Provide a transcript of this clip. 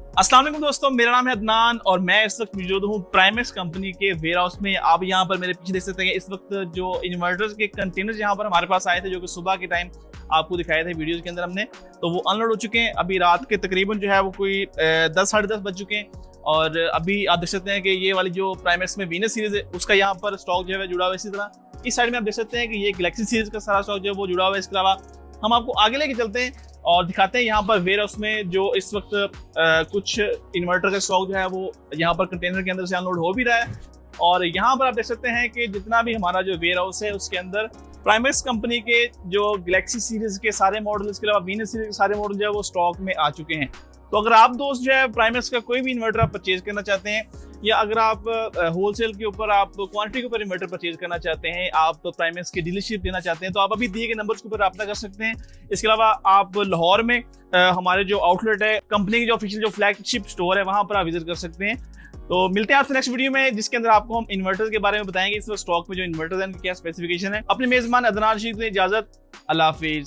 अस्सलाम वालेकुम दोस्तों, मेरा नाम है अदनान और मैं इस वक्त मौजूद हूँ प्राइमेक्स कंपनी के वेयर हाउस में। आप यहाँ पर मेरे पीछे देख सकते हैं इस वक्त जो इन्वर्टर्स के कंटेनर्स यहाँ पर हमारे पास आए थे, जो कि सुबह के टाइम आपको दिखाए थे वीडियोस के अंदर हमने, तो वो अनलोड हो चुके हैं। अभी रात के तकरीबन जो है वो कोई 10 साढ़े 10 बज चुके हैं और अभी आप देख सकते हैं कि ये वाली जो प्राइमेक्स में वीनस सीरीज है उसका यहाँ पर स्टॉक जो है जुड़ा हुआ है। इसी तरह इस साइड में आप देख सकते हैं कि ये गैलेक्सी सीरीज का सारा स्टॉक जो है वो जुड़ा हुआ है। इसके अलावा हम आपको आगे लेके चलते हैं और दिखाते हैं यहाँ पर वेयर हाउस में जो इस वक्त कुछ इन्वर्टर का स्टॉक जो है वो यहाँ पर कंटेनर के अंदर से अनलोड हो भी रहा है। और यहाँ पर आप देख सकते हैं कि जितना भी हमारा जो वेयर हाउस है उसके अंदर प्राइमेक्स कंपनी के जो गैलेक्सी सीरीज के सारे मॉडल, इसके अलावा वीनस सीरीज के सारे मॉडल जो है वो स्टॉक में आ चुके हैं। तो अगर आप दोस्त जो है प्राइमेक्स का कोई भी इन्वर्टर आप परचेज करना चाहते हैं, या अगर आप होलसेल के ऊपर आप क्वांटिटी के ऊपर इन्वर्टर परचेज करना चाहते हैं, आप प्राइमेक्स की डीलरशिप देना चाहते हैं, तो आप अभी दिए गए नंबर्स के ऊपर रब्ता कर सकते हैं। इसके अलावा आप लाहौर में हमारे जो आउटलेट है, कंपनी की जो ऑफिशियल जो फ्लैगशिप स्टोर है, वहां पर आप विजिट कर सकते हैं। तो मिलते हैं आपसे नेक्स्ट वीडियो में, जिसके अंदर आपको हम इन्वर्टर के बारे में बताएंगे, इस वक्त स्टॉक में जो इन्वर्टर है क्या स्पेसिफिकेशन है। अपने मेजबान अदनान शीख ने इजाजत, अल्लाह हाफिज।